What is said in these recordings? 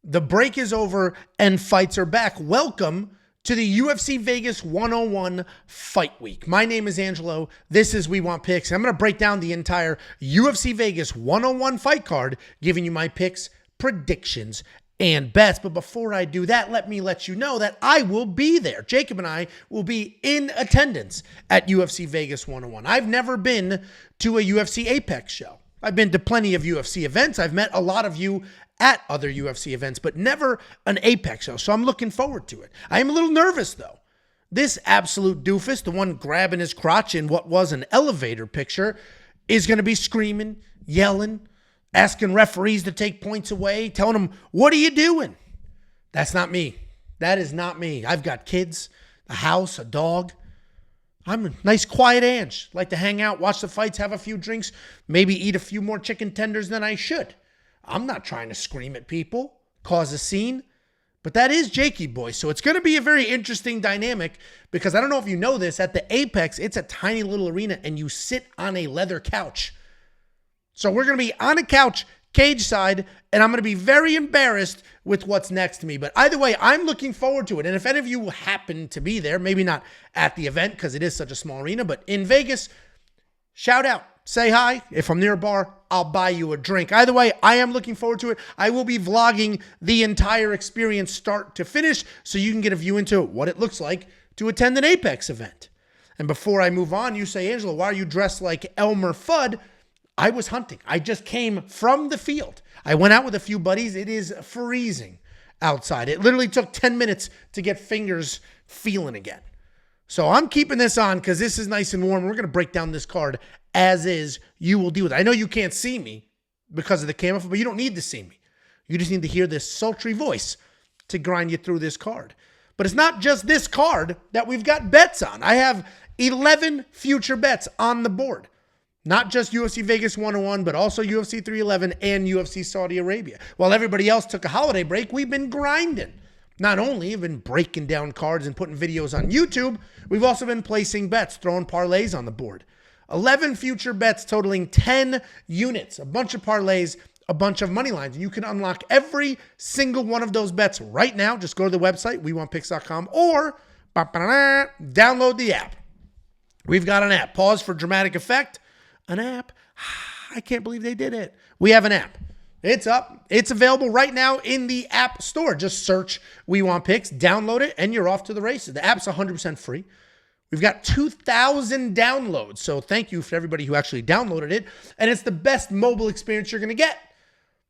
The break is over and fights are back. Welcome to the UFC Vegas 101 Fight Week. My name is Angelo. This is We Want Picks. I'm going to break down the entire UFC Vegas 101 fight card, giving you my picks, predictions, and bets. But before I do that, let me let you know that I will be there. Jacob and I will be in attendance at UFC Vegas 101. I've never been to a UFC Apex show. I've been to plenty of UFC events. I've met a lot of you at other UFC events, but never an Apex show. So I'm looking forward to it. I am a little nervous though. This absolute doofus, the one grabbing his crotch in what was an elevator picture, is going to be screaming, yelling, asking referees to take points away, telling them, what are you doing? That's not me. That is not me. I've got kids, a house, a dog. I'm a nice, quiet Ange. Like to hang out, watch the fights, have a few drinks, maybe eat a few more chicken tenders than I should. I'm not trying to scream at people, cause a scene, but that is Jakey boy. So it's going to be a very interesting dynamic because I don't know if you know this, at the Apex, it's a tiny little arena and you sit on a leather couch. So we're going to be on a couch, cage side, and I'm going to be very embarrassed with what's next to me. But either way, I'm looking forward to it. And if any of you happen to be there, maybe not at the event because it is such a small arena, but in Vegas, shout out. Say hi. If I'm near a bar, I'll buy you a drink. Either way, I am looking forward to it. I will be vlogging the entire experience start to finish so you can get a view into what it looks like to attend an Apex event. And before I move on, you say, Angelo, why are you dressed like Elmer Fudd? I was hunting. I just came from the field. I went out with a few buddies. It is freezing outside. It literally took 10 minutes to get fingers feeling again. So I'm keeping this on because this is nice and warm. We're going to break down this card as is. You will deal with it. I know you can't see me because of the camera, but you don't need to see me. You just need to hear this sultry voice to grind you through this card. But it's not just this card that we've got bets on. I have 11 future bets on the board. Not just UFC Vegas 101, but also UFC 311 and UFC Saudi Arabia. While everybody else took a holiday break, we've been grinding. Not only have been breaking down cards and putting videos on YouTube, we've also been placing bets, throwing parlays on the board. 11 future bets totaling 10 units, a bunch of parlays, a bunch of money lines. And you can unlock every single one of those bets right now. Just go to the website, wewantpicks.com, or download the app. We've got an app. Pause for dramatic effect. An app. I can't believe they did it. We have an app. It's up. It's available right now in the App Store. Just search We Want Picks, download it, and you're off to the races. The app's 100% free. We've got 2,000 downloads, so thank you for everybody who actually downloaded it. And it's the best mobile experience you're going to get.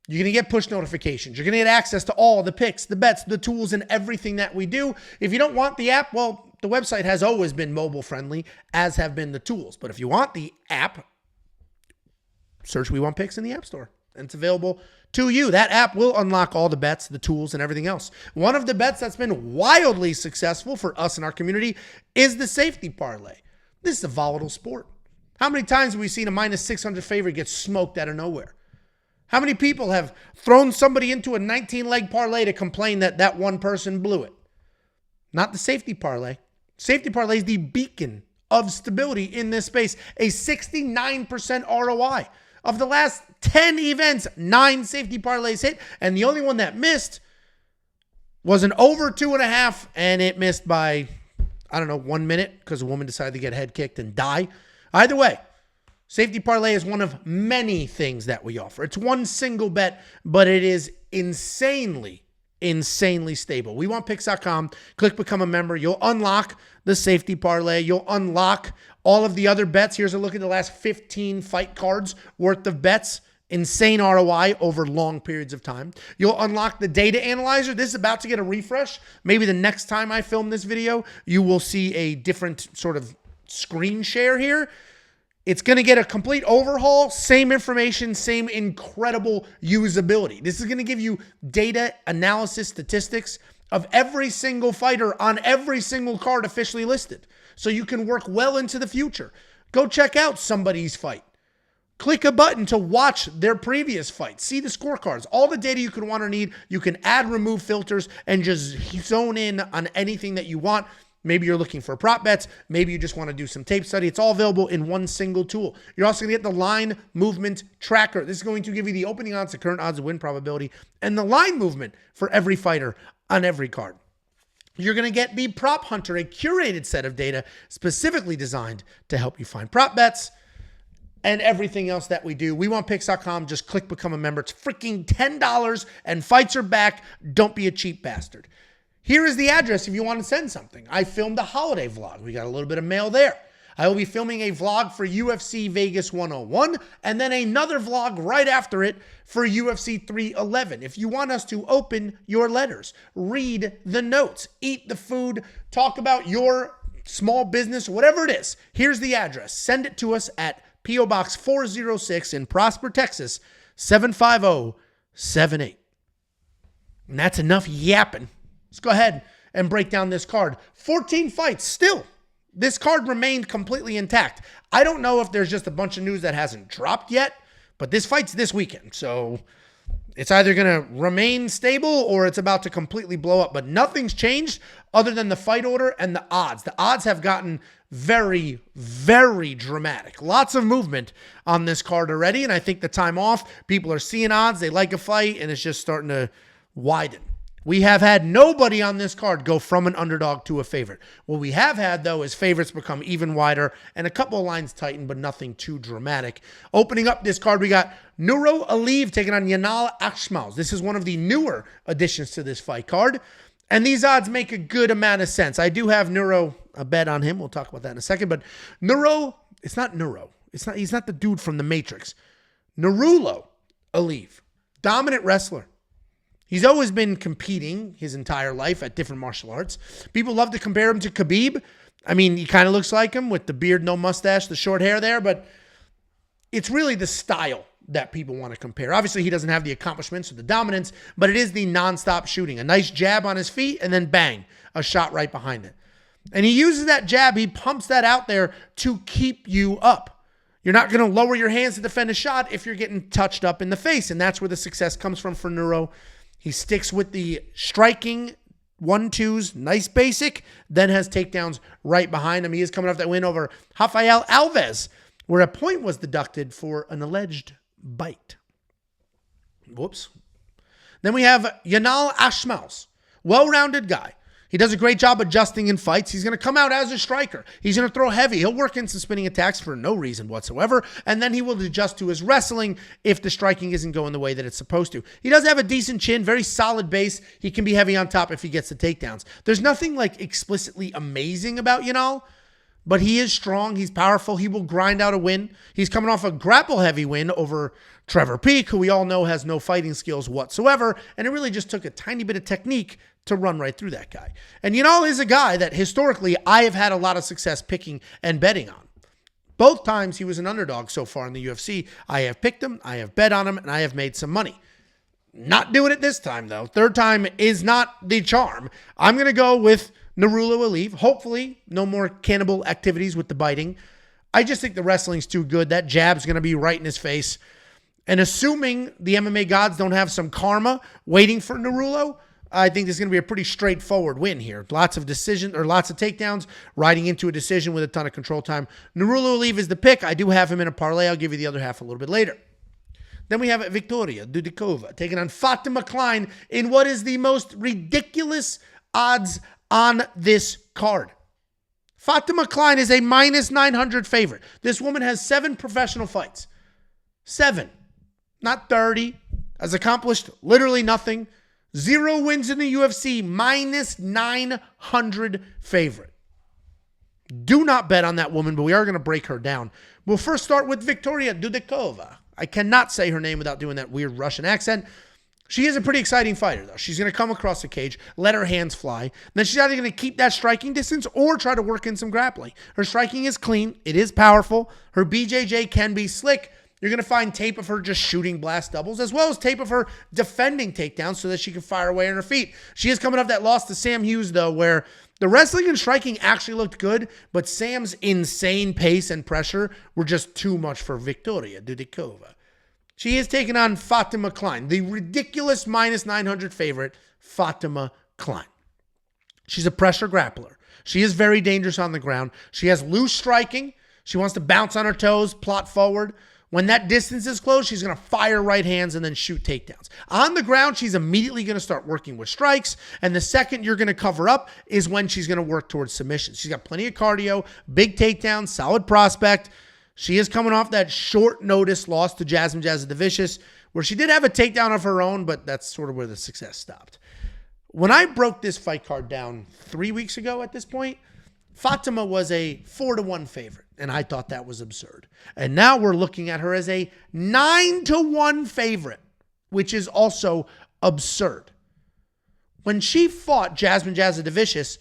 You're going to get push notifications. You're going to get access to all the picks, the bets, the tools, and everything that we do. If you don't want the app, well, the website has always been mobile friendly, as have been the tools. But if you want the app, search We Want Picks in the App Store. And it's available to you. That app will unlock all the bets, the tools, and everything else. One of the bets that's been wildly successful for us in our community is the safety parlay. This is a volatile sport. How many times have we seen a minus 600 favorite get smoked out of nowhere? How many people have thrown somebody into a 19-leg parlay to complain that that one person blew it? Not the safety parlay. Safety parlay is the beacon of stability in this space. A 69% ROI. Of the last 10 events, 9 safety parlays hit, and the only one that missed was an over 2.5, and it missed by, 1 minute because a woman decided to get head kicked and die. Either way, safety parlay is one of many things that we offer. It's one single bet, but it is insanely stable. WeWantPicks.com. Click Become a Member. You'll unlock the safety parlay. You'll unlock all of the other bets. Here's a look at the last 15 fight cards worth of bets. Insane ROI over long periods of time. You'll unlock the data analyzer. This is about to get a refresh. Maybe the next time I film this video, you will see a different sort of screen share here. It's going to get a complete overhaul, same information, same incredible usability. This is going to give you data analysis statistics of every single fighter on every single card officially listed. So you can work well into the future. Go check out somebody's fight. Click a button to watch their previous fights. See the scorecards. All the data you can want or need. You can add, remove filters, and just zone in on anything that you want. Maybe you're looking for prop bets. Maybe you just want to do some tape study. It's all available in one single tool. You're also going to get the line movement tracker. This is going to give you the opening odds, the current odds of win probability, and the line movement for every fighter on every card. You're going to get the Prop Hunter, a curated set of data specifically designed to help you find prop bets and everything else that we do. WeWantPicks.com. Just click become a member. It's freaking $10 and fights are back. Don't be a cheap bastard. Here is the address if you want to send something. I filmed a holiday vlog. We got a little bit of mail there. I will be filming a vlog for UFC Vegas 101 and then another vlog right after it for UFC 311. If you want us to open your letters, read the notes, eat the food, talk about your small business, whatever it is, here's the address. Send it to us at P.O. Box 406 in Prosper, Texas, 75078. And that's enough yapping. Let's go ahead and break down this card. 14 fights still. This card remained completely intact. I don't know if there's just a bunch of news that hasn't dropped yet, but this fight's this weekend. So it's either going to remain stable or it's about to completely blow up. But nothing's changed other than the fight order and the odds. The odds have gotten very, very dramatic. Lots of movement on this card already. And I think the time off, people are seeing odds. They like a fight and it's just starting to widen. We have had nobody on this card go from an underdog to a favorite. What we have had, though, is favorites become even wider and a couple of lines tighten, but nothing too dramatic. Opening up this card, we got Nurullo Aliev taking on Yanal Ashmouz. This is one of the newer additions to this fight card, and these odds make a good amount of sense. I do have Nurullo, a bet on him. We'll talk about that in a second, but Nurullo, it's not Nurullo. He's not the dude from The Matrix. Nurullo Aliev, dominant wrestler. He's always been competing his entire life at different martial arts. People love to compare him to Khabib. I mean, he kind of looks like him with the beard, no mustache, the short hair there, but it's really the style that people want to compare. Obviously, he doesn't have the accomplishments or the dominance, but it is the nonstop shooting. A nice jab on his feet and then bang, a shot right behind it. And he uses that jab, he pumps that out there to keep you up. You're not going to lower your hands to defend a shot if you're getting touched up in the face, and that's where the success comes from for Nurullo. He sticks with the striking 1-2s, nice basic, then has takedowns right behind him. He is coming off that win over Rafael Alves, where a point was deducted for an alleged bite. Whoops. Then we have Yanal Ashmouz, well-rounded guy. He does a great job adjusting in fights. He's going to come out as a striker. He's going to throw heavy. He'll work in some spinning attacks for no reason whatsoever, and then he will adjust to his wrestling if the striking isn't going the way that it's supposed to. He does have a decent chin, very solid base. He can be heavy on top if he gets the takedowns. There's nothing like explicitly amazing about Yanal, but he is strong. He's powerful. He will grind out a win. He's coming off a grapple-heavy win over Trevor Peek, who we all know has no fighting skills whatsoever, and it really just took a tiny bit of technique to run right through that guy. And Yanal is a guy that historically I have had a lot of success picking and betting on. Both times he was an underdog so far in the UFC. I have picked him, I have bet on him, and I have made some money. Not doing it this time, though. Third time is not the charm. I'm going to go with Nurullo Aliev. Hopefully, no more cannibal activities with the biting. I just think the wrestling's too good. That jab's going to be right in his face. And assuming the MMA gods don't have some karma waiting for Nurullo, I think this is going to be a pretty straightforward win here. Lots of takedowns, riding into a decision with a ton of control time. Nurullo Aliev is the pick. I do have him in a parlay. I'll give you the other half a little bit later. Then we have Victoria Dudakova taking on Fatima Kline in what is the most ridiculous odds on this card. Fatima Kline is a minus 900 favorite. This woman has 7 professional fights. 7. Not 30. Has accomplished literally nothing. 0 wins in the UFC, minus 900 favorite. Do not bet on that woman, but we are going to break her down. We'll first start with Victoria Dudakova. I cannot say her name without doing that weird Russian accent. She is a pretty exciting fighter, though. She's going to come across the cage, let her hands fly. Then she's either going to keep that striking distance or try to work in some grappling. Her striking is clean. It is powerful. Her BJJ can be slick. You're going to find tape of her just shooting blast doubles, as well as tape of her defending takedowns so that she can fire away on her feet. She is coming off that loss to Sam Hughes, though, where the wrestling and striking actually looked good, but Sam's insane pace and pressure were just too much for Victoria Dudakova. She is taking on Fatima Kline, the ridiculous minus 900 favorite, Fatima Kline. She's a pressure grappler. She is very dangerous on the ground. She has loose striking. She wants to bounce on her toes, plot forward. When that distance is close, she's going to fire right hands and then shoot takedowns. On the ground, she's immediately going to start working with strikes. And the second you're going to cover up is when she's going to work towards submissions. She's got plenty of cardio, big takedowns, solid prospect. She is coming off that short notice loss to Jasmine Jasudavicius, where she did have a takedown of her own, but that's sort of where the success stopped. When I broke this fight card down 3 weeks ago at this point, Fatima was a 4-1 favorite, and I thought that was absurd. And now we're looking at her as a 9-1 favorite, which is also absurd. When she fought Jasmine Jasudavicius,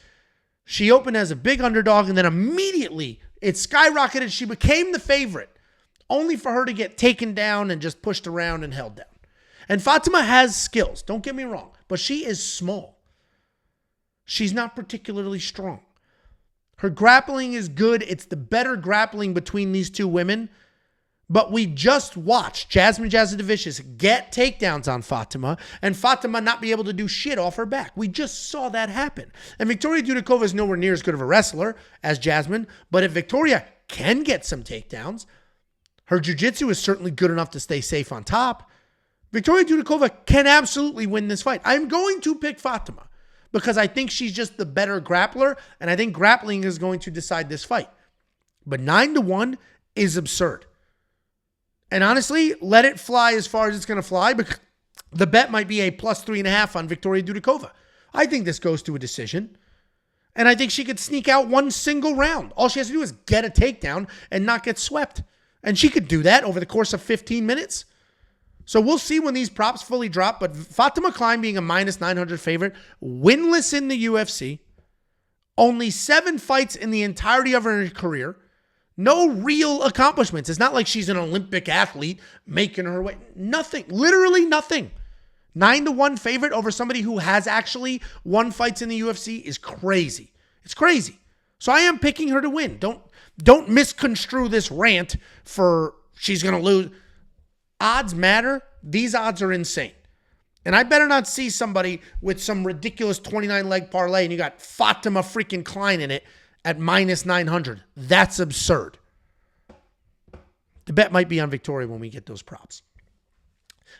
she opened as a big underdog, and then immediately it skyrocketed. She became the favorite, only for her to get taken down and just pushed around and held down. And Fatima has skills, don't get me wrong, but she is small. She's not particularly strong. Her grappling is good. It's the better grappling between these two women. But we just watched Jasmine Jasudavicius get takedowns on Fatima and Fatima not be able to do shit off her back. We just saw that happen. And Victoria Dudakova is nowhere near as good of a wrestler as Jasmine. But if Victoria can get some takedowns, her jiu-jitsu is certainly good enough to stay safe on top. Victoria Dudakova can absolutely win this fight. I'm going to pick Fatima because I think she's just the better grappler, and I think grappling is going to decide this fight. But 9-1 is absurd. And honestly, let it fly as far as it's going to fly, because the bet might be a +3.5 on Victoria Dudakova. I think this goes to a decision, and I think she could sneak out one single round. All she has to do is get a takedown and not get swept. And she could do that over the course of 15 minutes. So we'll see when these props fully drop. But Fatima Kline being a -900 favorite, winless in the UFC, only 7 fights in the entirety of her career, no real accomplishments. It's not like she's an Olympic athlete making her way. Nothing, literally nothing. 9-1 favorite over somebody who has actually won fights in the UFC is crazy. It's crazy. So I am picking her to win. Don't misconstrue this rant for she's going to lose. Odds matter. These odds are insane. And I better not see somebody with some ridiculous 29-leg parlay and you got Fatima freaking Kline in it at -900. That's absurd. The bet might be on Victoria when we get those props.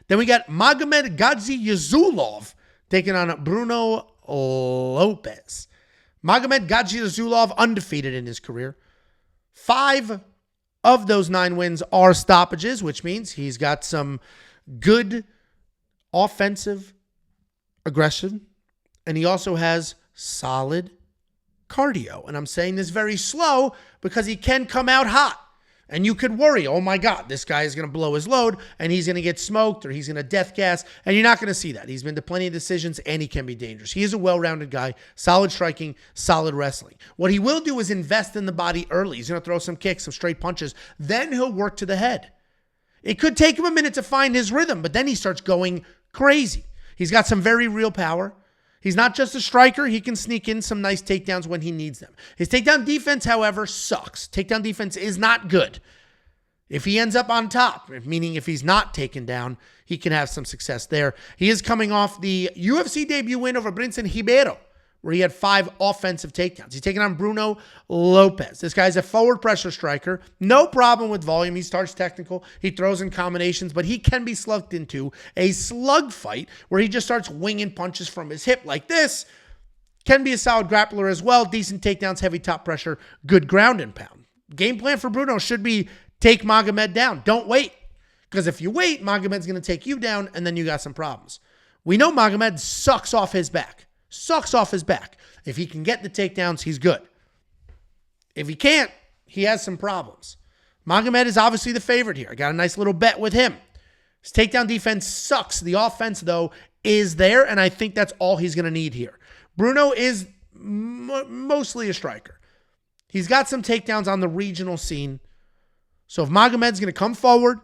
Then we got Magomed Gadzhiyasulov taking on Bruno Lopes. Magomed Gadzhiyasulov undefeated in his career. 5 of those 9 wins are stoppages, which means he's got some good offensive aggression, and he also has solid cardio. And I'm saying this very slow because he can come out hot. And you could worry, oh my God, this guy is going to blow his load and he's going to get smoked or he's going to death gas. And you're not going to see that. He's been to plenty of decisions and he can be dangerous. He is a well-rounded guy, solid striking, solid wrestling. What he will do is invest in the body early. He's going to throw some kicks, some straight punches. Then he'll work to the head. It could take him a minute to find his rhythm, but then he starts going crazy. He's got some very real power. He's not just a striker. He can sneak in some nice takedowns when he needs them. His takedown defense, however, sucks. Takedown defense is not good. If he ends up on top, meaning if he's not taken down, he can have some success there. He is coming off the UFC debut win over Brinson Ribeiro, where he had 5 offensive takedowns. He's taking on Bruno Lopes. This guy's a forward pressure striker. No problem with volume. He starts technical. He throws in combinations, but he can be slugged into a slug fight where he just starts winging punches from his hip like this. Can be a solid grappler as well. Decent takedowns, heavy top pressure, good ground and pound. Game plan for Bruno should be take Magomed down. Don't wait. Because if you wait, Magomed's going to take you down, and then you got some problems. We know Magomed sucks off his back. Sucks off his back. If he can get the takedowns, he's good. If he can't, he has some problems. Magomed is obviously the favorite here. I got a nice little bet with him. His takedown defense sucks. The offense, though, is there, and I think that's all he's going to need here. Bruno is mostly a striker. He's got some takedowns on the regional scene. So if Magomed's going to come forward,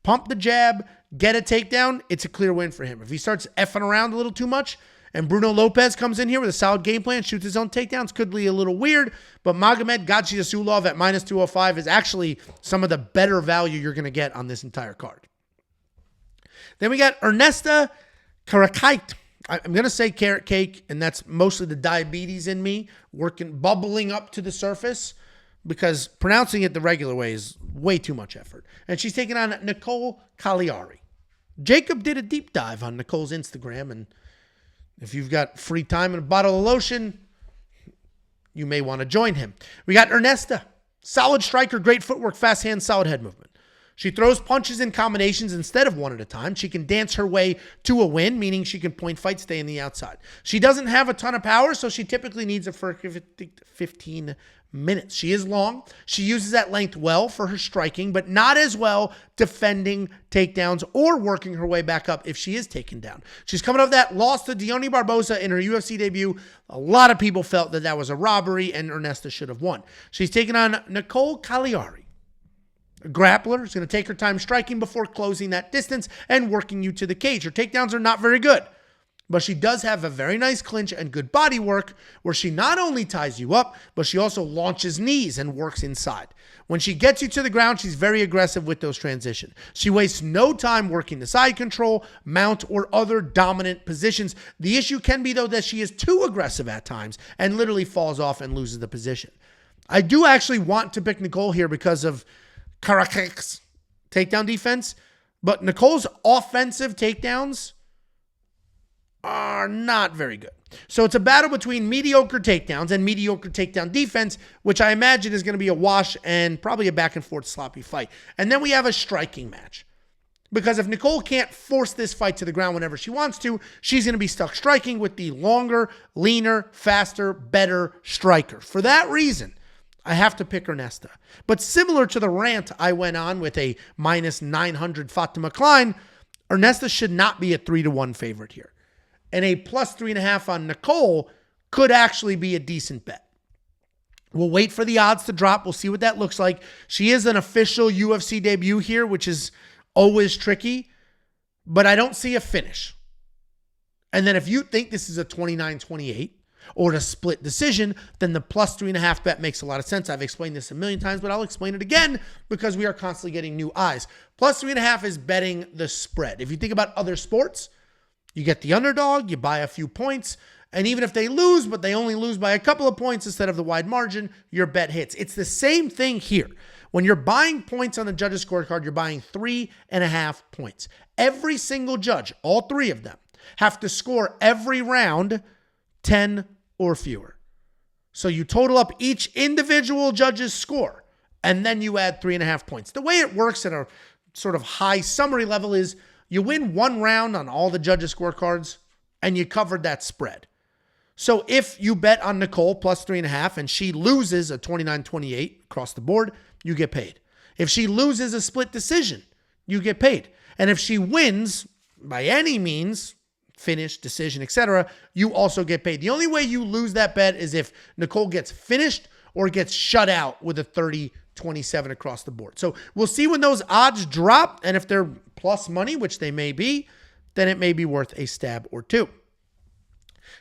pump the jab, get a takedown, it's a clear win for him. If he starts effing around a little too much, and Bruno Lopes comes in here with a solid game plan, shoots his own takedowns, could be a little weird, but Magomed Gadzhiyasulov at -205 is actually some of the better value you're going to get on this entire card. Then we got Ernesta Kareckaite. I'm going to say carrot cake, and that's mostly the diabetes in me bubbling up to the surface, because pronouncing it the regular way is way too much effort. And she's taking on Nicolle Caliari. Jacob did a deep dive on Nicole's Instagram, and if you've got free time and a bottle of lotion, you may want to join him. We got Ernesta. Solid striker, great footwork, fast hands, solid head movement. She throws punches in combinations instead of one at a time. She can dance her way to a win, meaning she can point fight, stay on the outside. She doesn't have a ton of power, so she typically needs it for 15 minutes. She is long. She uses that length well for her striking, but not as well defending takedowns or working her way back up if she is taken down. She's coming off that loss to Deone Barbosa in her UFC debut. A lot of people felt that that was a robbery and Ernesta should have won. She's taking on Nicolle Caliari. A grappler is going to take her time striking before closing that distance and working you to the cage. Her takedowns are not very good, but she does have a very nice clinch and good body work where she not only ties you up, but she also launches knees and works inside. When she gets you to the ground, she's very aggressive with those transitions. She wastes no time working the side control, mount, or other dominant positions. The issue can be, though, that she is too aggressive at times and literally falls off and loses the position. I do actually want to pick Nicolle here because of Kareckaite's takedown defense, but Nicolle's offensive takedowns are not very good. So it's a battle between mediocre takedowns and mediocre takedown defense, which I imagine is going to be a wash and probably a back and forth sloppy fight. And then we have a striking match, because if Nicolle can't force this fight to the ground whenever she wants to, she's going to be stuck striking with the longer, leaner, faster, better striker. For that reason, I have to pick Ernesta. But similar to the rant I went on with a minus 900 Fatima Kline, Ernesta should not be a 3-1 favorite here. And a plus 3.5 on Nicolle could actually be a decent bet. We'll wait for the odds to drop. We'll see what that looks like. She is an official UFC debut here, which is always tricky, but I don't see a finish. And then if you think this is a 29-28, or a split decision, then the plus 3.5 bet makes a lot of sense. I've explained this a million times, but I'll explain it again because we are constantly getting new eyes. Plus 3.5 is betting the spread. If you think about other sports, you get the underdog, you buy a few points, and even if they lose, but they only lose by a couple of points instead of the wide margin, your bet hits. It's the same thing here. When you're buying points on the judges' scorecard, you're buying 3.5 points. Every single judge, all three of them, have to score every round 10 or fewer. So you total up each individual judge's score, and then you add 3.5 points. The way it works at a sort of high summary level is you win one round on all the judges' scorecards, and you covered that spread. So if you bet on Nicolle plus 3.5 and she loses a 29-28 across the board, you get paid. If she loses a split decision, you get paid. And if she wins by any means, finish, decision, etc., you also get paid. The only way you lose that bet is if Nicolle gets finished or gets shut out with a 30-27 across the board. So we'll see when those odds drop, and if they're plus money, which they may be, then it may be worth a stab or two.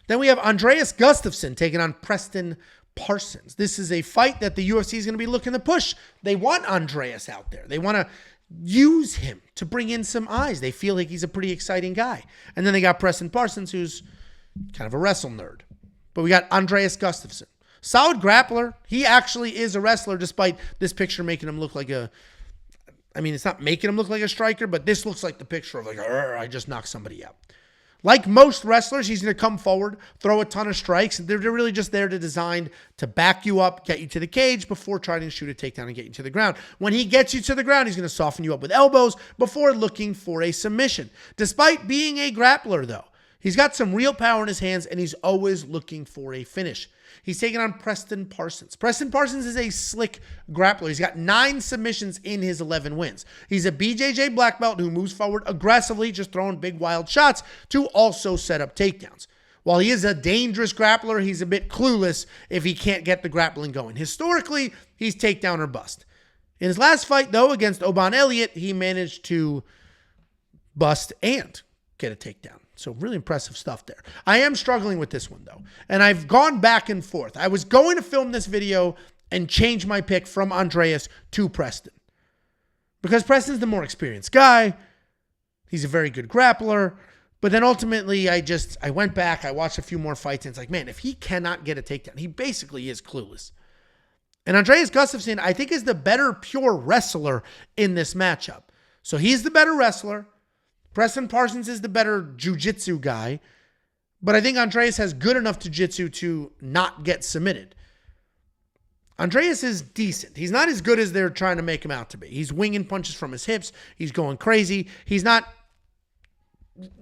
Then we have Andreas Gustafsson taking on Preston Parsons. This is a fight that the UFC is going to be looking to push. They want Andreas out there. They want to use him to bring in some eyes. They feel like he's a pretty exciting guy. And then they got Preston Parsons, who's kind of a wrestle nerd. But we got Andreas Gustafsson. Solid grappler. He actually is a wrestler, despite this picture making him look like it's not making him look like a striker, but this looks like the picture of like, I just knocked somebody out. Like most wrestlers, he's going to come forward, throw a ton of strikes. They're really just there to design to back you up, get you to the cage before trying to shoot a takedown and get you to the ground. When he gets you to the ground, he's going to soften you up with elbows before looking for a submission. Despite being a grappler, though, he's got some real power in his hands, and he's always looking for a finish. He's taking on Preston Parsons. Preston Parsons is a slick grappler. He's got 9 submissions in his 11 wins. He's a BJJ black belt who moves forward aggressively, just throwing big wild shots to also set up takedowns. While he is a dangerous grappler, he's a bit clueless if he can't get the grappling going. Historically, he's takedown or bust. In his last fight, though, against Oban Elliott, he managed to bust and get a takedown. So really impressive stuff there. I am struggling with this one, though, and I've gone back and forth. I was going to film this video and change my pick from Andreas to Preston, because Preston's the more experienced guy. He's a very good grappler, But then ultimately, I went back, I watched a few more fights, and it's like, man, if he cannot get a takedown, he basically is clueless. And Andreas Gustafsson, I think, is the better pure wrestler in this matchup. So he's the better wrestler. Preston Parsons is the better jiu-jitsu guy. But I think Andreas has good enough jiu-jitsu to not get submitted. Andreas is decent. He's not as good as they're trying to make him out to be. He's winging punches from his hips. He's going crazy. He's not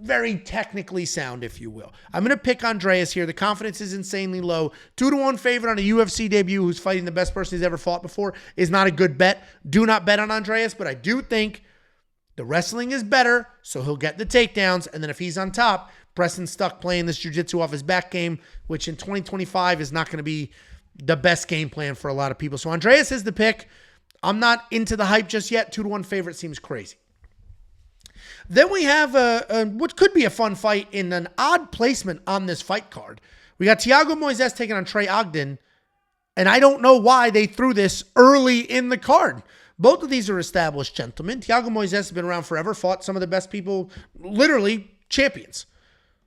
very technically sound, if you will. I'm going to pick Andreas here. The confidence is insanely low. 2-1 favorite on a UFC debut who's fighting the best person he's ever fought before is not a good bet. Do not bet on Andreas, but I do think the wrestling is better, so he'll get the takedowns, and then if he's on top, Preston's stuck playing this jiu-jitsu off his back game, which in 2025 is not going to be the best game plan for a lot of people. So Andreas is the pick. I'm not into the hype just yet. 2-1 favorite seems crazy. Then we have what could be a fun fight in an odd placement on this fight card. We got Thiago Moises taking on Trey Ogden, and I don't know why they threw this early in the card. Both of these are established gentlemen. Thiago Moises has been around forever, fought some of the best people, literally champions.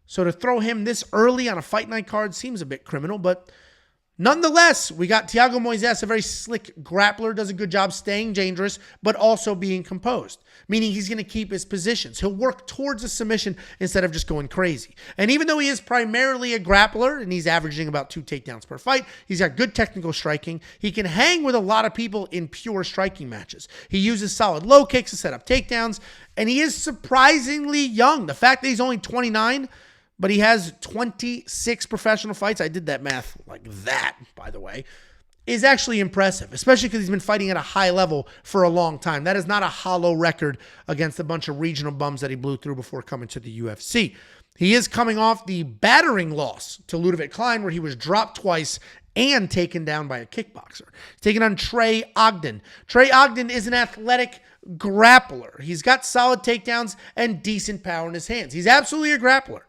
So to throw him this early on a fight night card seems a bit criminal, but nonetheless, we got Thiago Moises, a very slick grappler, does a good job staying dangerous, but also being composed, meaning he's going to keep his positions. He'll work towards a submission instead of just going crazy. And even though he is primarily a grappler, and he's averaging about 2 takedowns per fight, he's got good technical striking. He can hang with a lot of people in pure striking matches. He uses solid low kicks to set up takedowns, and he is surprisingly young. The fact that he's only 29, but he has 26 professional fights, I did that math like that, by the way, is actually impressive, especially because he's been fighting at a high level for a long time. That is not a hollow record against a bunch of regional bums that he blew through before coming to the UFC. He is coming off the battering loss to Kline, where he was dropped twice and taken down by a kickboxer. He's taking on Trey Ogden. Trey Ogden is an athletic grappler. He's got solid takedowns and decent power in his hands. He's absolutely a grappler.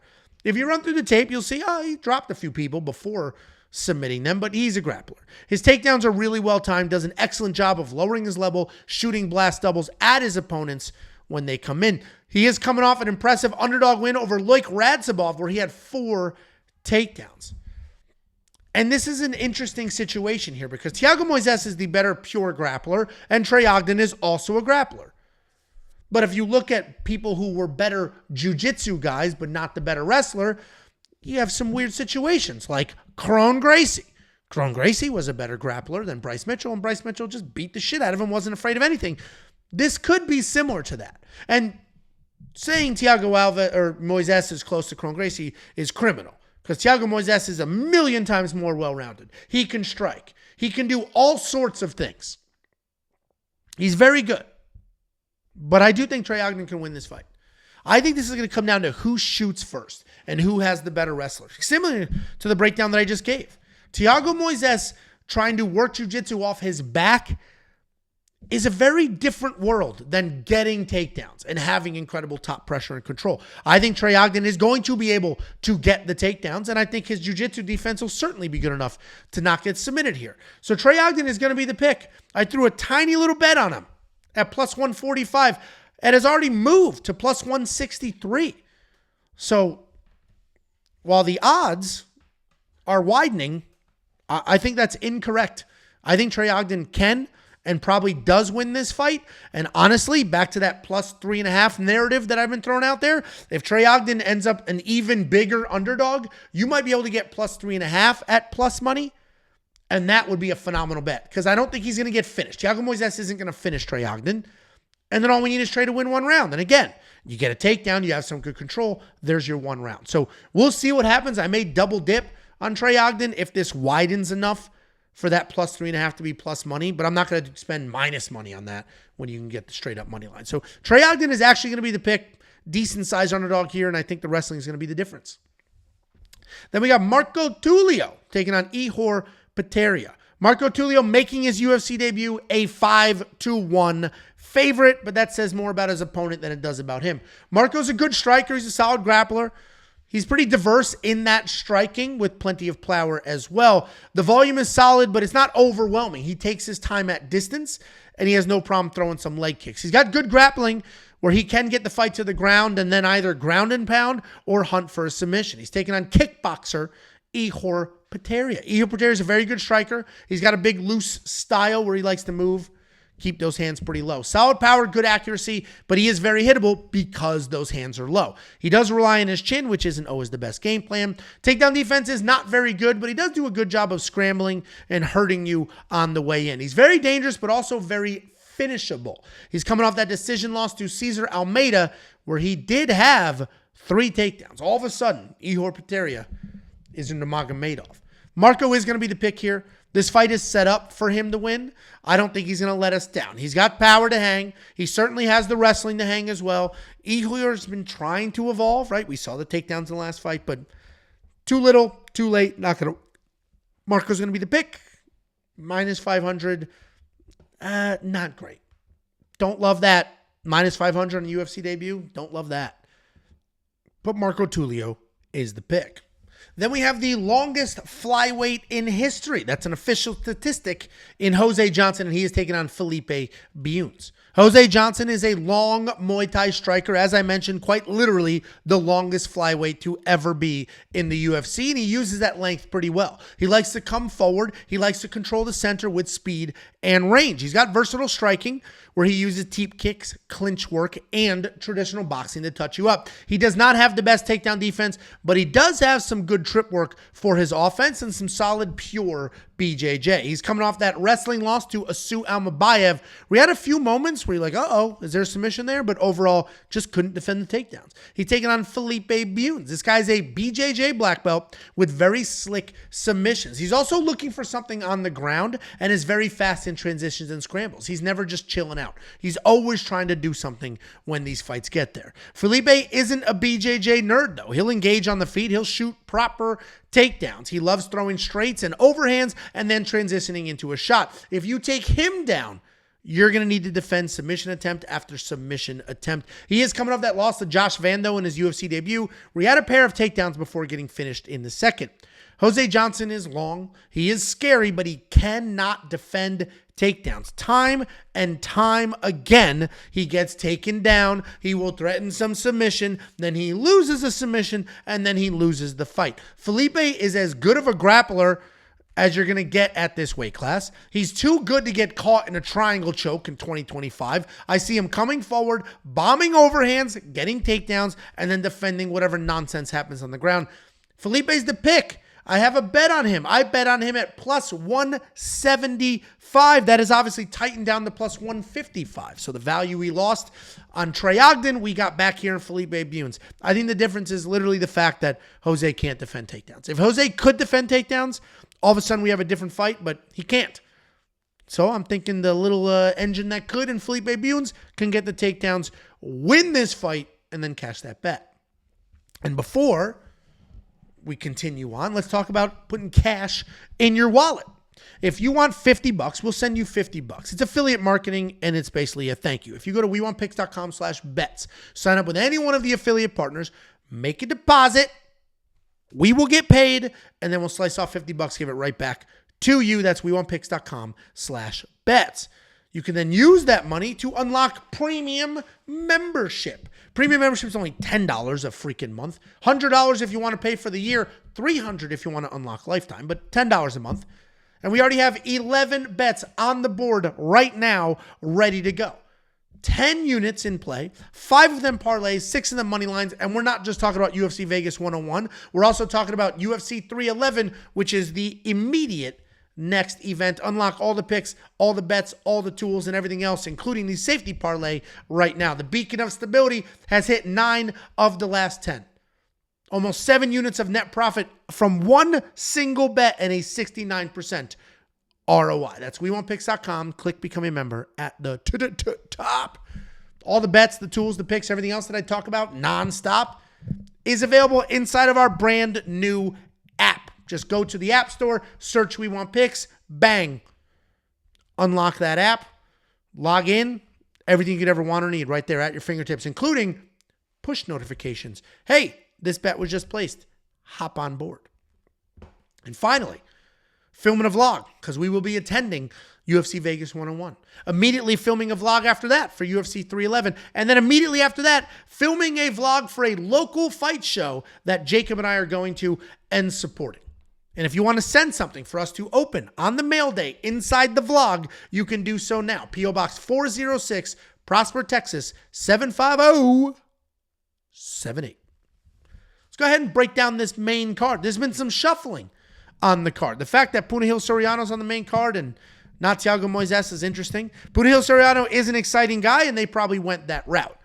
If you run through the tape, you'll see, he dropped a few people before submitting them, but he's a grappler. His takedowns are really well timed, does an excellent job of lowering his level, shooting blast doubles at his opponents when they come in. He is coming off an impressive underdog win over Loik Radzhabov, where he had 4 takedowns. And this is an interesting situation here because Thiago Moises is the better pure grappler, and Trey Ogden is also a grappler. But if you look at people who were better jiu-jitsu guys, but not the better wrestler, you have some weird situations like Kron Gracie. Kron Gracie was a better grappler than Bryce Mitchell, and Bryce Mitchell just beat the shit out of him, wasn't afraid of anything. This could be similar to that. And saying Thiago Moises is close to Kron Gracie is criminal because Thiago Moises is a million times more well-rounded. He can strike. He can do all sorts of things. He's very good. But I do think Trey Ogden can win this fight. I think this is going to come down to who shoots first and who has the better wrestler. Similar to the breakdown that I just gave. Thiago Moises trying to work jiu-jitsu off his back is a very different world than getting takedowns and having incredible top pressure and control. I think Trey Ogden is going to be able to get the takedowns, and I think his jiu-jitsu defense will certainly be good enough to not get submitted here. So Trey Ogden is going to be the pick. I threw a tiny little bet on him at plus 145. It has already moved to plus 163. So while the odds are widening, I think that's incorrect. I think Trey Ogden can and probably does win this fight. And honestly, back to that plus 3.5 narrative that I've been throwing out there, if Trey Ogden ends up an even bigger underdog, you might be able to get plus 3.5 at plus money. And that would be a phenomenal bet because I don't think he's going to get finished. Thiago Moises isn't going to finish Trey Ogden. And then all we need is Trey to win 1 round. And again, you get a takedown, you have some good control, there's your 1 round. So we'll see what happens. I may double dip on Trey Ogden if this widens enough for that plus 3.5 to be plus money, but I'm not going to spend minus money on that when you can get the straight up money line. So Trey Ogden is actually going to be the pick, decent size underdog here, and I think the wrestling is going to be the difference. Then we got Marco Tulio taking on Ihor Potieria. Marco Tulio making his UFC debut a 5-1 favorite, but that says more about his opponent than it does about him. Marco's a good striker. He's a solid grappler. He's pretty diverse in that striking with plenty of power as well. The volume is solid, but it's not overwhelming. He takes his time at distance, and he has no problem throwing some leg kicks. He's got good grappling where he can get the fight to the ground and then either ground and pound or hunt for a submission. He's taking on kickboxer Ihor Potieria. Ihor Potieria is a very good striker. He's got a big loose style where he likes to move, keep those hands pretty low. Solid power, good accuracy, but he is very hittable because those hands are low. He does rely on his chin, which isn't always the best game plan. Takedown defense is not very good, but he does do a good job of scrambling and hurting you on the way in. He's very dangerous, but also very finishable. He's coming off that decision loss to Cesar Almeida, where he did have 3 takedowns. All of a sudden, Ihor Potieria is into Magomedov. Marco is going to be the pick here. This fight is set up for him to win. I don't think he's going to let us down. He's got power to hang. He certainly has the wrestling to hang as well. Ihor's been trying to evolve, right? We saw the takedowns in the last fight, but too little, too late. Not going to. Marco's going to be the pick. Minus 500. Not great. Don't love that. Minus 500 on the UFC debut. Don't love that. But Marco Tulio is the pick. Then we have the longest flyweight in history. That's an official statistic in Jose Johnson, and he is taking on Felipe Bunes. Jose Johnson is a long Muay Thai striker, as I mentioned, quite literally the longest flyweight to ever be in the UFC, and he uses that length pretty well. He likes to come forward. He likes to control the center with speed and range. He's got versatile striking, where he uses teep kicks, clinch work, and traditional boxing to touch you up. He does not have the best takedown defense, but he does have some good trip work for his offense and some solid pure BJJ. He's coming off that wrestling loss to Asu Almabayev. We had a few moments where you're like, uh-oh, is there a submission there? But overall, just couldn't defend the takedowns. He's taking on Felipe Bunes. This guy's a BJJ black belt with very slick submissions. He's also looking for something on the ground and is very fast in transitions and scrambles. He's never just chilling out. He's always trying to do something when these fights get there. Felipe isn't a BJJ nerd, though. He'll engage on the feet. He'll shoot proper takedowns. He loves throwing straights and overhands and then transitioning into a shot. If you take him down, you're going to need to defend submission attempt after submission attempt. He is coming off that loss to Josh Vando in his UFC debut, where he had a pair of takedowns before getting finished in the second. Jose Johnson is long. He is scary, but he cannot defend takedowns. Time and time again, he gets taken down. He will threaten some submission, then he loses a submission, and then he loses the fight. Felipe is as good of a grappler as you're going to get at this weight class. He's too good to get caught in a triangle choke in 2025. I see him coming forward, bombing overhands, getting takedowns, and then defending whatever nonsense happens on the ground. Felipe's the pick. I have a bet on him. I bet on him at plus 175. That is obviously tightened down to plus 155. So the value we lost on Trey Ogden, we got back here in Felipe Bunes. I think the difference is literally the fact that Jose can't defend takedowns. If Jose could defend takedowns, all of a sudden we have a different fight, but he can't. So I'm thinking the little engine that could in Felipe Bunes can get the takedowns, win this fight, and then cash that bet. And before we continue on, let's talk about putting cash in your wallet. If you want $50, we'll send you $50. It's affiliate marketing, and it's basically a thank you. If you go to wewantpicks.com/bets, sign up with any one of the affiliate partners, make a deposit, we will get paid, and then we'll slice off $50, give it right back to you. That's wewantpicks.com/bets. You can then use that money to unlock premium membership. Premium membership is only $10 a freaking month. $100 if you want to pay for the year. $300 if you want to unlock lifetime, but $10 a month. And we already have 11 bets on the board right now, ready to go. 10 units in play, 5 of them parlays, 6 of them money lines, and we're not just talking about UFC Vegas 101. We're also talking about UFC 311, which is the immediate next event. Unlock all the picks, all the bets, all the tools, and everything else, including the safety parlay right now. The beacon of stability has hit 9 of the last 10. Almost 7 units of net profit from one single bet and a 69% ROI. That's wewantpicks.com. Click become a member at the top. All the bets, the tools, the picks, everything else that I talk about nonstop is available inside of our brand new app. Just go to the App Store, search We Want Picks, bang. Unlock that app, log in, everything you could ever want or need right there at your fingertips, including push notifications. Hey, this bet was just placed. Hop on board. And finally, filming a vlog because we will be attending UFC Vegas 101. Immediately filming a vlog after that for UFC 311. And then immediately after that, filming a vlog for a local fight show that Jacob and I are going to and supporting. And if you want to send something for us to open on the mail day inside the vlog, you can do so now. P.O. Box 406, Prosper, Texas, 75078. Let's go ahead and break down this main card. There's been some shuffling on the card. The fact that Punahil Soriano's on the main card and not Thiago Moises is interesting. Punahil Soriano is an exciting guy, and they probably went that route.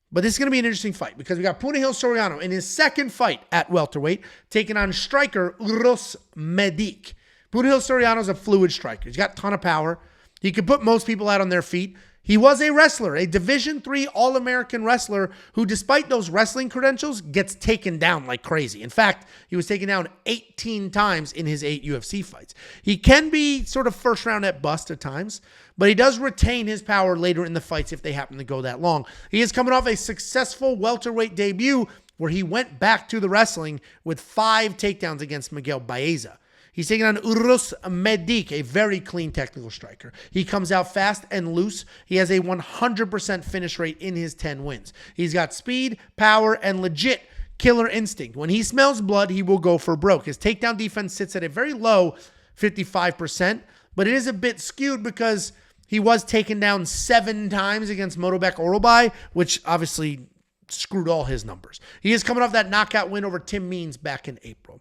But this is going to be an interesting fight because we got Punahil Soriano in his second fight at welterweight, taking on striker Uros Medic. Punahil Soriano's a fluid striker. He's got a ton of power. He can put most people out on their feet. He was a wrestler, a Division III All-American wrestler who, despite those wrestling credentials, gets taken down like crazy. In fact, he was taken down 18 times in his 8 UFC fights. He can be sort of first round at bust at times, but he does retain his power later in the fights if they happen to go that long. He is coming off a successful welterweight debut where he went back to the wrestling with 5 takedowns against Miguel Baeza. He's taking on Uros Medic, a very clean technical striker. He comes out fast and loose. He has a 100% finish rate in his 10 wins. He's got speed, power, and legit killer instinct. When he smells blood, he will go for broke. His takedown defense sits at a very low 55%, but it is a bit skewed because he was taken down 7 times against Motobek Orobai, which obviously screwed all his numbers. He is coming off that knockout win over Tim Means back in April.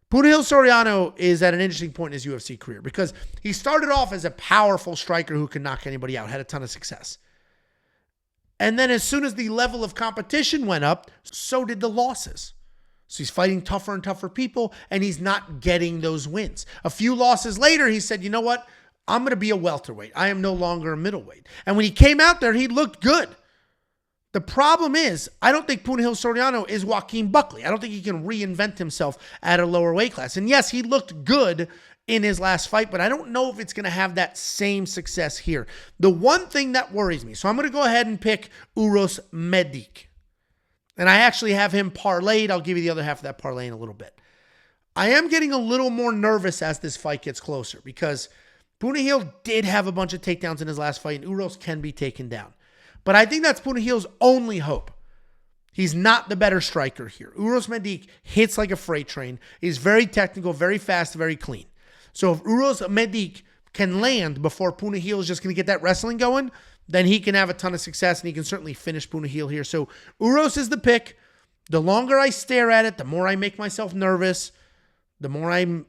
Punahil Soriano is at an interesting point in his UFC career because he started off as a powerful striker who could knock anybody out, had a ton of success. And then as soon as the level of competition went up, so did the losses. So he's fighting tougher and tougher people, and he's not getting those wins. A few losses later, he said, you know what? I'm going to be a welterweight. I am no longer a middleweight. And when he came out there, he looked good. The problem is, I don't think Punahil Soriano is Joaquin Buckley. I don't think he can reinvent himself at a lower weight class. And yes, he looked good in his last fight, but I don't know if it's going to have that same success here. The one thing that worries me, so I'm going to go ahead and pick Uros Medic. And I actually have him parlayed. I'll give you the other half of that parlay in a little bit. I am getting a little more nervous as this fight gets closer because Punahil did have a bunch of takedowns in his last fight, and Uros can be taken down. But I think that's Punahil's only hope. He's not the better striker here. Uros Medic hits like a freight train. He's very technical, very fast, very clean. So if Uros Medic can land before Punahil is just going to get that wrestling going, then he can have a ton of success, and he can certainly finish Punahil here. So Uros is the pick. The longer I stare at it, the more I make myself nervous, the more I'm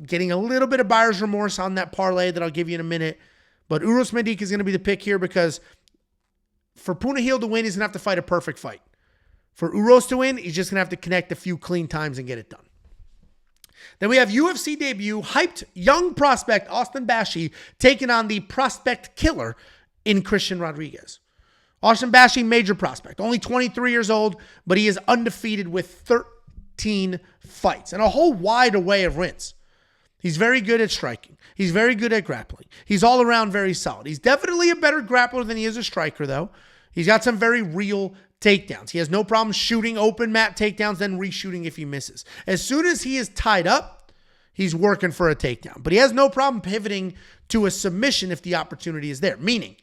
getting a little bit of buyer's remorse on that parlay that I'll give you in a minute. But Uros Medic is going to be the pick here because for Punahil to win, he's going to have to fight a perfect fight. For Uros to win, he's just going to have to connect a few clean times and get it done. Then we have UFC debut, hyped young prospect Austin Bashi taking on the prospect killer in Christian Rodriguez. Austin Bashi, major prospect, only 23 years old, but he is undefeated with 13 fights and a whole wide array of wins. He's very good at striking. He's very good at grappling. He's all around very solid. He's definitely a better grappler than he is a striker, though. He's got some very real takedowns. He has no problem shooting open mat takedowns, then reshooting if he misses. As soon as he is tied up, he's working for a takedown. But he has no problem pivoting to a submission if the opportunity is there. Meaning,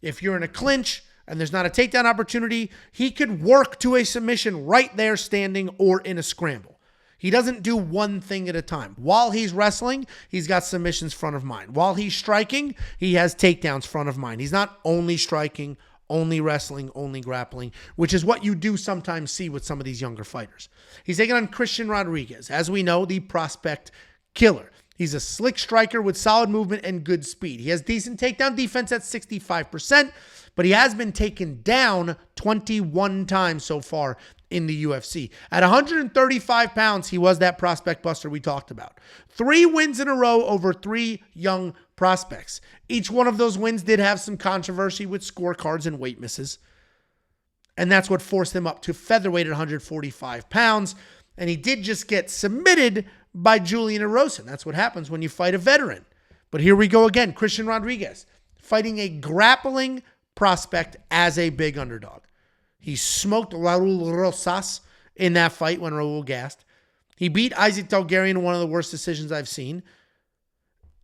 if you're in a clinch and there's not a takedown opportunity, he could work to a submission right there standing or in a scramble. He doesn't do one thing at a time. While he's wrestling, he's got submissions front of mind. While he's striking, he has takedowns front of mind. He's not only striking, only wrestling, only grappling, which is what you do sometimes see with some of these younger fighters. He's taking on Christian Rodriguez, as we know, the prospect killer. He's a slick striker with solid movement and good speed. He has decent takedown defense at 65%, but he has been taken down 21 times so far in the UFC. At 135 pounds, he was that prospect buster we talked about. 3 wins in a row over 3 young prospects. Each one of those wins did have some controversy with scorecards and weight misses. And that's what forced him up to featherweight at 145 pounds. And he did just get submitted by Julian Erosin. That's what happens when you fight a veteran. But here we go again. Christian Rodriguez fighting a grappling prospect as a big underdog. He smoked Raul Rosas in that fight when Raul gassed. He beat Isaac Delgarian in one of the worst decisions I've seen.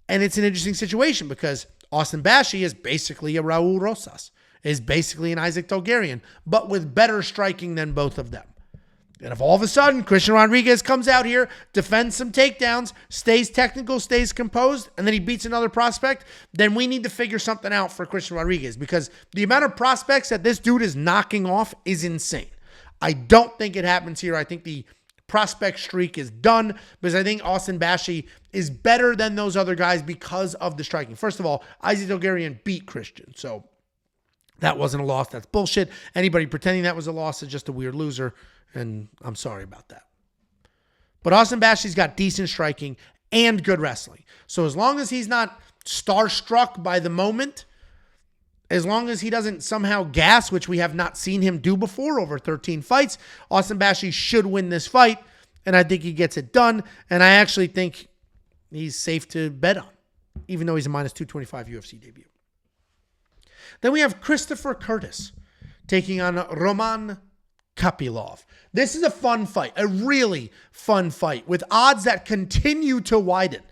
And it's an interesting situation because Austin Bashi is basically a Raul Rosas, is basically an Isaac Delgarian, but with better striking than both of them. And if all of a sudden Christian Rodriguez comes out here, defends some takedowns, stays technical, stays composed, and then he beats another prospect, then we need to figure something out for Christian Rodriguez because the amount of prospects that this dude is knocking off is insane. I don't think it happens here. I think the prospect streak is done because I think Austin Bashi is better than those other guys because of the striking. First of all, Isaac Delgarian beat Christian, so that wasn't a loss. That's bullshit. Anybody pretending that was a loss is just a weird loser. And I'm sorry about that. But Austin Bashi's got decent striking and good wrestling. So as long as he's not starstruck by the moment, as long as he doesn't somehow gas, which we have not seen him do before over 13 fights, Austin Bashi should win this fight. And I think he gets it done. And I actually think he's safe to bet on, even though he's a minus 225 UFC debut. Then we have Christopher Curtis taking on Roman Kopylov. This is a fun fight, a really fun fight with odds that continue to widen.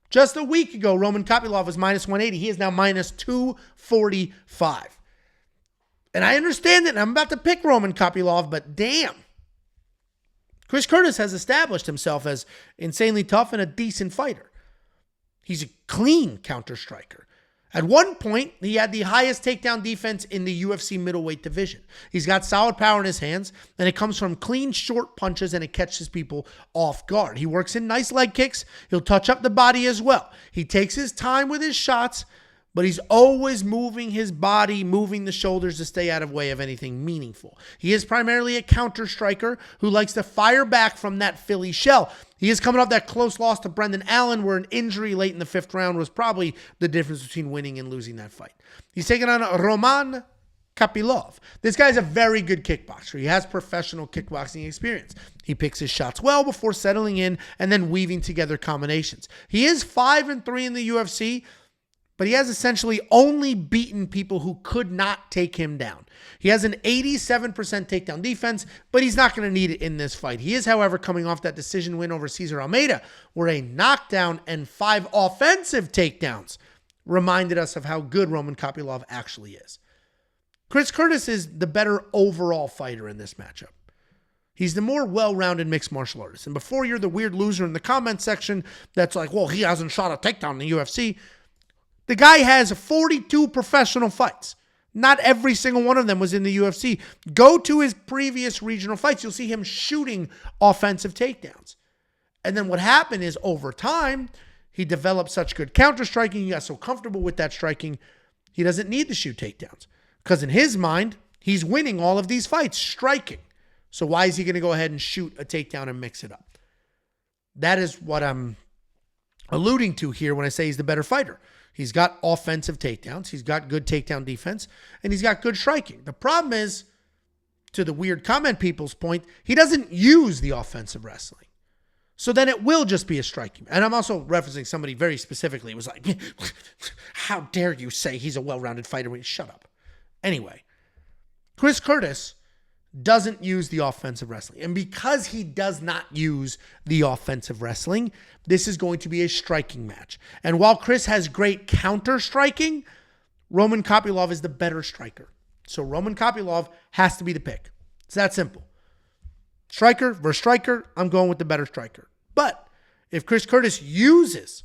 Just a week ago, Roman Kopylov was minus 180. He is now minus 245. And I understand it, and I'm about to pick Roman Kopylov, but damn. Chris Curtis has established himself as insanely tough and a decent fighter. He's a clean counter-striker. At one point, he had the highest takedown defense in the UFC middleweight division. He's got solid power in his hands, and it comes from clean, short punches, and it catches people off guard. He works in nice leg kicks. He'll touch up the body as well. He takes his time with his shots, but he's always moving his body, moving the shoulders to stay out of way of anything meaningful. He is primarily a counter striker who likes to fire back from that Philly shell. He is coming off that close loss to Brendan Allen, where an injury late in the 5th round was probably the difference between winning and losing that fight. He's taking on Roman Kopylov. This guy's a very good kickboxer. He has professional kickboxing experience. He picks his shots well before settling in and then weaving together combinations. He is 5-3 in the UFC, but he has essentially only beaten people who could not take him down. He has an 87% takedown defense, but he's not going to need it in this fight. He is, however, coming off that decision win over Cesar Almeida, where a knockdown and 5 offensive takedowns reminded us of how good Roman Kopylov actually is. Chris Curtis is the better overall fighter in this matchup. He's the more well-rounded mixed martial artist. And before you're the weird loser in the comment section that's like, well, he hasn't shot a takedown in the UFC, the guy has 42 professional fights. Not every single one of them was in the UFC. Go to his previous regional fights. You'll see him shooting offensive takedowns. And then what happened is over time, he developed such good counter-striking. He got so comfortable with that striking, he doesn't need to shoot takedowns. Because in his mind, he's winning all of these fights, striking. So why is he going to go ahead and shoot a takedown and mix it up? That is what I'm alluding to here when I say he's the better fighter. He's got offensive takedowns. He's got good takedown defense. And he's got good striking. The problem is, to the weird comment people's point, he doesn't use the offensive wrestling. So then it will just be a striking. And I'm also referencing somebody very specifically. It was like, how dare you say he's a well-rounded fighter? Shut up. Anyway, Chris Curtis doesn't use the offensive wrestling. And because he does not use the offensive wrestling, this is going to be a striking match. And while Chris has great counter striking, Roman Kopylov is the better striker. So Roman Kopylov has to be the pick. It's that simple. Striker versus striker, I'm going with the better striker. But if Chris Curtis uses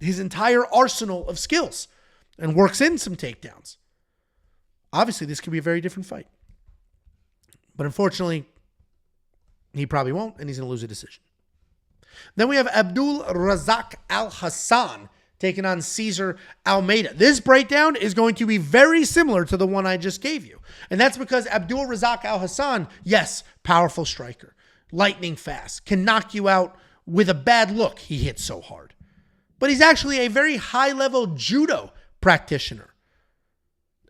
his entire arsenal of skills and works in some takedowns, obviously this could be a very different fight. But unfortunately, he probably won't, and he's going to lose a decision. Then we have Abdul Razak Al Hassan taking on Cesar Almeida. This breakdown is going to be very similar to the one I just gave you. And that's because Abdul Razak Al Hassan, yes, powerful striker, lightning fast, can knock you out with a bad look. He hits so hard. But he's actually a very high-level judo practitioner.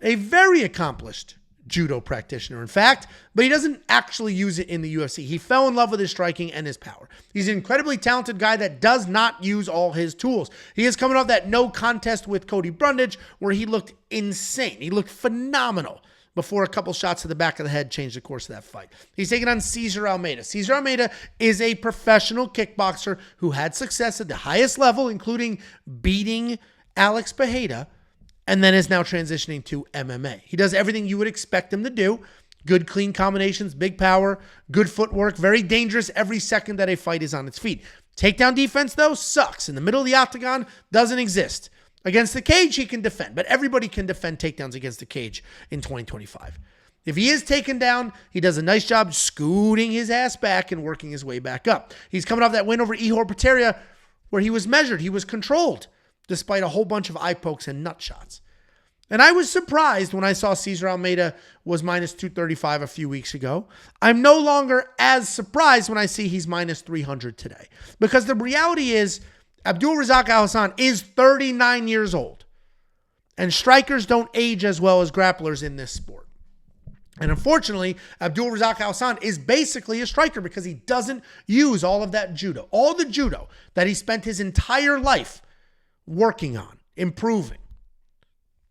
A very accomplished judo practitioner, in fact, but he doesn't actually use it in the UFC. He fell in love with his striking and his power. He's an incredibly talented guy that does not use all his tools. He is coming off that no contest with Cody Brundage where he looked insane. He looked phenomenal before a couple shots to the back of the head changed the course of that fight. He's taking on Cesar Almeida. Cesar Almeida is a professional kickboxer who had success at the highest level, including beating Alex Pereira, and then is now transitioning to MMA. He does everything you would expect him to do. Good, clean combinations, big power, good footwork, very dangerous every second that a fight is on its feet. Takedown defense, though, sucks. In the middle of the octagon, doesn't exist. Against the cage, he can defend, but everybody can defend takedowns against the cage in 2025. If he is taken down, he does a nice job scooting his ass back and working his way back up. He's coming off that win over Ihor Potieria, where he was measured, he was controlled, despite a whole bunch of eye pokes and nut shots. And I was surprised when I saw Cesar Almeida was minus 235 a few weeks ago. I'm no longer as surprised when I see he's minus 300 today. Because the reality is, Abdulrazak Alhassan is 39 years old. And strikers don't age as well as grapplers in this sport. And unfortunately, Abdulrazak Alhassan is basically a striker because he doesn't use all of that judo. All the judo that he spent his entire life working on, improving.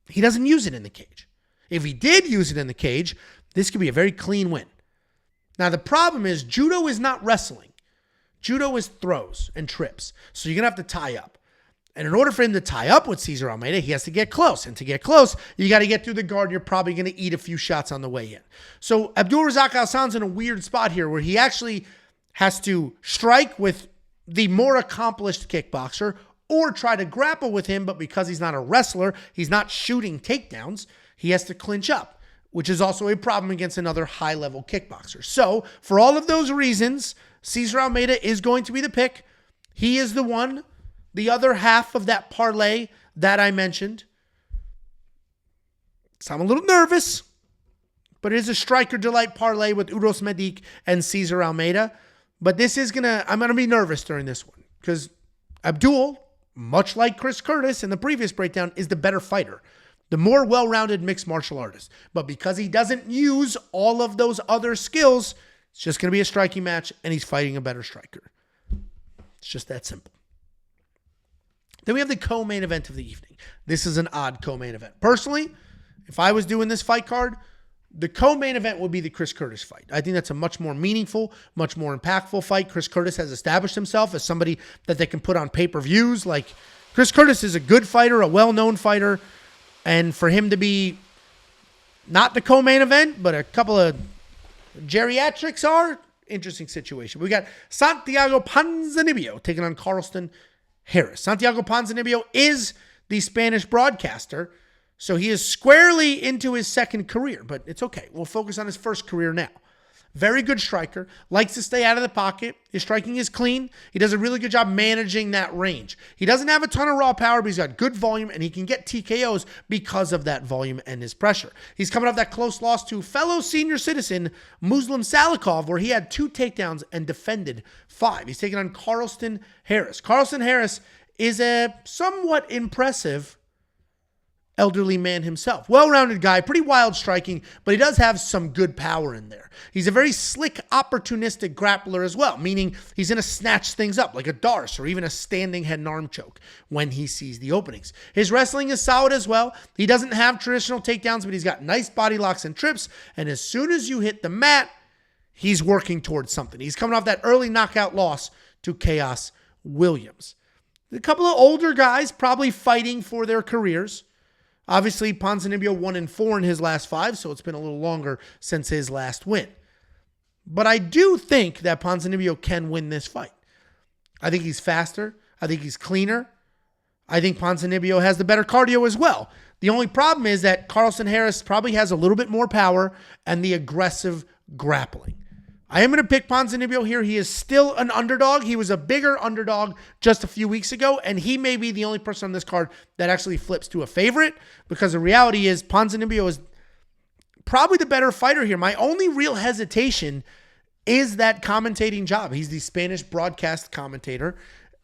He doesn't use it in the cage. If he did use it in the cage, this could be a very clean win. Now, the problem is judo is not wrestling. Judo is throws and trips. So you're going to have to tie up. And in order for him to tie up with Cesar Almeida, he has to get close. And to get close, you got to get through the guard. You're probably going to eat a few shots on the way in. So Abdulrazak Alhassan's in a weird spot here where he actually has to strike with the more accomplished kickboxer or try to grapple with him, but because he's not a wrestler, he's not shooting takedowns, he has to clinch up, which is also a problem against another high-level kickboxer. So, for all of those reasons, Cesar Almeida is going to be the pick. He is the one, the other half of that parlay that I mentioned. So I'm a little nervous, but it is a striker delight parlay with Uros Medic and Cesar Almeida. But this is I'm going to be nervous during this one because Abdul, much like Chris Curtis in the previous breakdown, is the better fighter, the more well-rounded mixed martial artist. But because he doesn't use all of those other skills, it's just going to be a striking match, and he's fighting a better striker. It's just that simple. Then we have the co-main event of the evening. This is an odd co-main event. Personally, if I was doing this fight card, the co-main event would be the Chris Curtis fight. I think that's a much more meaningful, much more impactful fight. Chris Curtis has established himself as somebody that they can put on pay-per-views. Like, Chris Curtis is a good fighter, a well-known fighter, and for him to be not the co-main event, but a couple of geriatrics are, interesting situation. We got Santiago Ponzinibbio taking on Carlston Harris. Santiago Ponzinibbio is the Spanish broadcaster, so he is squarely into his second career, but it's okay. We'll focus on his first career now. Very good striker, likes to stay out of the pocket. His striking is clean. He does a really good job managing that range. He doesn't have a ton of raw power, but he's got good volume, and he can get TKOs because of that volume and his pressure. He's coming off that close loss to fellow senior citizen Muslim Salikov, where he had 2 takedowns and defended 5. He's taking on Carlston Harris. Carlston Harris is a somewhat impressive elderly man himself. Well-rounded guy, pretty wild striking, but he does have some good power in there. He's a very slick, opportunistic grappler as well, meaning he's going to snatch things up like a Darce or even a standing head and arm choke when he sees the openings. His wrestling is solid as well. He doesn't have traditional takedowns, but he's got nice body locks and trips, and as soon as you hit the mat, he's working towards something. He's coming off that early knockout loss to Chaos Williams. A couple of older guys probably fighting for their careers. Obviously, Ponzinibbio 1-4 in his last 5, so it's been a little longer since his last win. But I do think that Ponzinibbio can win this fight. I think he's faster. I think he's cleaner. I think Ponzinibbio has the better cardio as well. The only problem is that Carlston Harris probably has a little bit more power and the aggressive grappling. I am going to pick Ponzinibbio here. He is still an underdog. He was a bigger underdog just a few weeks ago, and he may be the only person on this card that actually flips to a favorite because the reality is Ponzinibbio is probably the better fighter here. My only real hesitation is that commentating job. He's the Spanish broadcast commentator,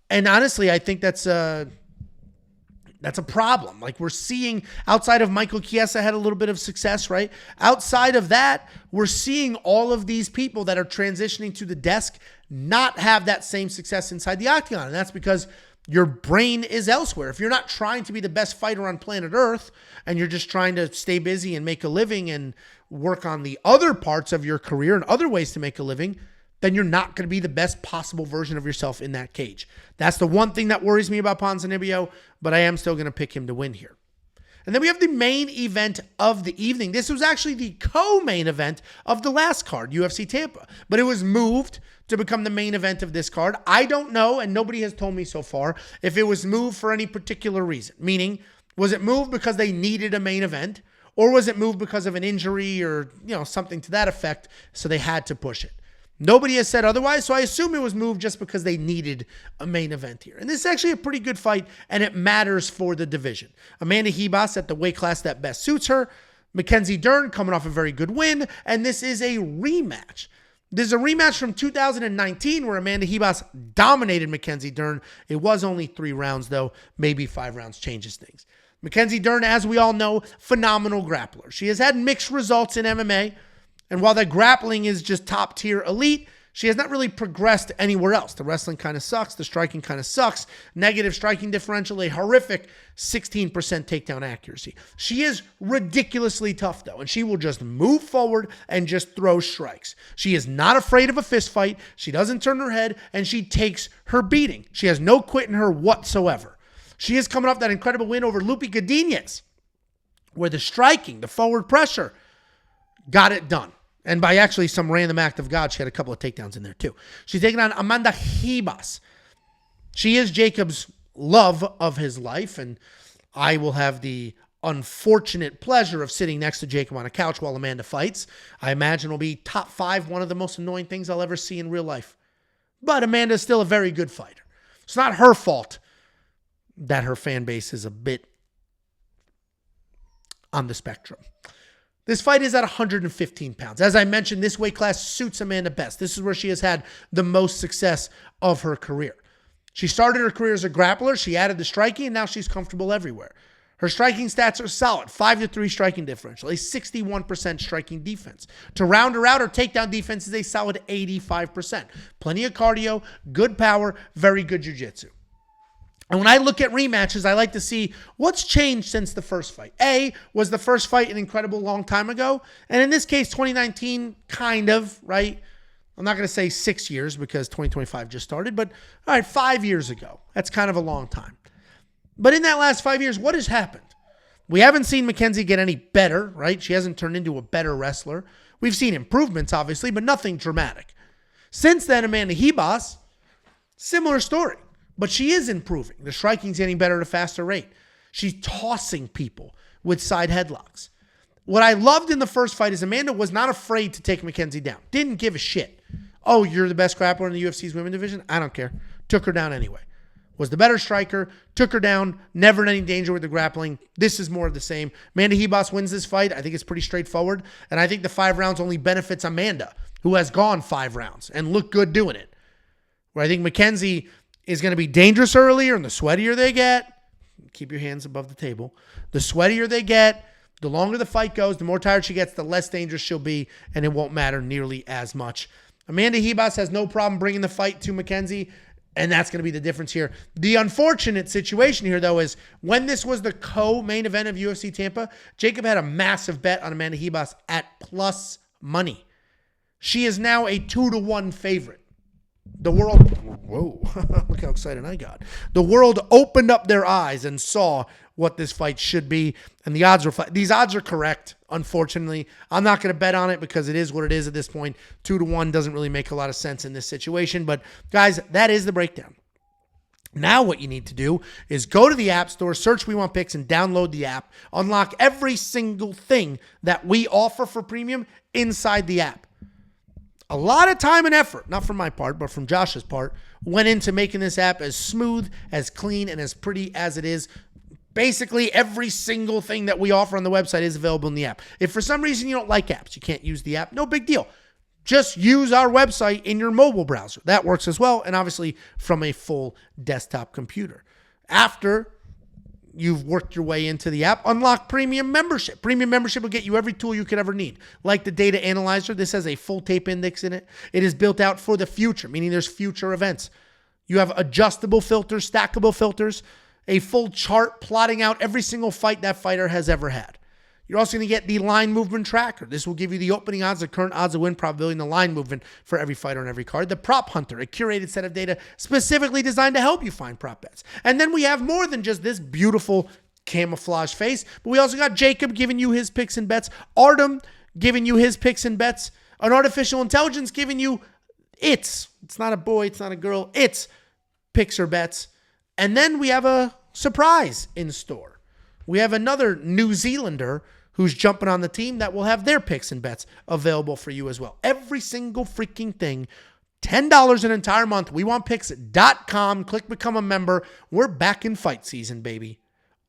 and honestly, I think that's a problem. Like, we're seeing outside of Michael Chiesa had a little bit of success, right? Outside of that, we're seeing all of these people that are transitioning to the desk not have that same success inside the octagon. And that's because your brain is elsewhere. If you're not trying to be the best fighter on planet Earth and you're just trying to stay busy and make a living and work on the other parts of your career and other ways to make a living, then you're not going to be the best possible version of yourself in that cage. That's the one thing that worries me about Ponzinibbio, but I am still going to pick him to win here. And then we have the main event of the evening. This was actually the co-main event of the last card, UFC Tampa, but it was moved to become the main event of this card. I don't know, and nobody has told me so far, if it was moved for any particular reason. Meaning, was it moved because they needed a main event, or was it moved because of an injury or, something to that effect, so they had to push it? Nobody has said otherwise, so I assume it was moved just because they needed a main event here. And this is actually a pretty good fight, and it matters for the division. Amanda Ribas at the weight class that best suits her. Mackenzie Dern coming off a very good win, and this is a rematch. This is a rematch from 2019 where Amanda Ribas dominated Mackenzie Dern. It was only 3 rounds, though. Maybe 5 rounds changes things. Mackenzie Dern, as we all know, phenomenal grappler. She has had mixed results in MMA. And while the grappling is just top tier elite, she has not really progressed anywhere else. The wrestling kind of sucks. The striking kind of sucks. Negative striking differential, a horrific 16% takedown accuracy. She is ridiculously tough though, and she will just move forward and just throw strikes. She is not afraid of a fist fight. She doesn't turn her head, and she takes her beating. She has no quit in her whatsoever. She is coming off that incredible win over Lupi Godinez, where the striking, the forward pressure, got it done. And by actually some random act of God, she had a couple of takedowns in there too. She's taking on Amanda Ribas. She is Jacob's love of his life, and I will have the unfortunate pleasure of sitting next to Jacob on a couch while Amanda fights. I imagine it'll be top 5, one of the most annoying things I'll ever see in real life. But Amanda is still a very good fighter. It's not her fault that her fan base is a bit on the spectrum. This fight is at 115 pounds. As I mentioned, this weight class suits Amanda best. This is where she has had the most success of her career. She started her career as a grappler. She added the striking, and now she's comfortable everywhere. Her striking stats are solid. 5-3 striking differential, a 61% striking defense. To round her out, her takedown defense is a solid 85%. Plenty of cardio, good power, very good jiu-jitsu. And when I look at rematches, I like to see what's changed since the first fight. Was the first fight an incredible long time ago? And in this case, 2019, kind of, right? I'm not going to say 6 years because 2025 just started, but all right, 5 years ago. That's kind of a long time. But in that last 5 years, what has happened? We haven't seen Mackenzie get any better, right? She hasn't turned into a better wrestler. We've seen improvements, obviously, but nothing dramatic. Since then, Amanda Ribas, similar story. But she is improving. The striking's getting better at a faster rate. She's tossing people with side headlocks. What I loved in the first fight is Amanda was not afraid to take Mackenzie down. Didn't give a shit. Oh, you're the best grappler in the UFC's women's division? I don't care. Took her down anyway. Was the better striker. Took her down. Never in any danger with the grappling. This is more of the same. Amanda Ribas wins this fight. I think it's pretty straightforward. And I think the 5 rounds only benefits Amanda, who has gone 5 rounds and looked good doing it. Where I think Mackenzie is going to be dangerous earlier, and the sweatier they get, keep your hands above the table, the sweatier they get, the longer the fight goes, the more tired she gets, the less dangerous she'll be, and it won't matter nearly as much. Amanda Ribas has no problem bringing the fight to Mackenzie, and that's going to be the difference here. The unfortunate situation here, though, is when this was the co-main event of UFC Tampa, Jacob had a massive bet on Amanda Ribas at plus money. She is now a 2-1 favorite. The world, whoa, look how excited I got. The world opened up their eyes and saw what this fight should be, and the odds reflect. These odds are correct, unfortunately. I'm not going to bet on it because it is what it is at this point. 2-1 doesn't really make a lot of sense in this situation, but guys, that is the breakdown. Now what you need to do is go to the App Store, search We Want Picks, and download the app. Unlock every single thing that we offer for premium inside the app. A lot of time and effort, not from my part, but from Josh's part, went into making this app as smooth, as clean, and as pretty as it is. Basically, every single thing that we offer on the website is available in the app. If for some reason you don't like apps, you can't use the app, no big deal. Just use our website in your mobile browser. That works as well, and obviously from a full desktop computer. After you've worked your way into the app, unlock premium membership. Premium membership will get you every tool you could ever need. Like the data analyzer, this has a full tape index in it. It is built out for the future, meaning there's future events. You have adjustable filters, stackable filters, a full chart plotting out every single fight that fighter has ever had. You're also going to get the line movement tracker. This will give you the opening odds, the current odds of win probability, and the line movement for every fighter and every card. The Prop Hunter, a curated set of data specifically designed to help you find prop bets. And then we have more than just this beautiful camouflage face, but we also got Jacob giving you his picks and bets, Artem giving you his picks and bets, an artificial intelligence giving you it's not a boy, it's not a girl, it's picks or bets. And then we have a surprise in store. We have another New Zealander who's jumping on the team that will have their picks and bets available for you as well. Every single freaking thing, $10 an entire month. WeWantPicks.com. Click become a member. We're back in fight season, baby.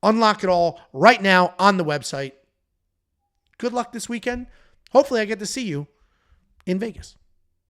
Unlock it all right now on the website. Good luck this weekend. Hopefully I get to see you in Vegas.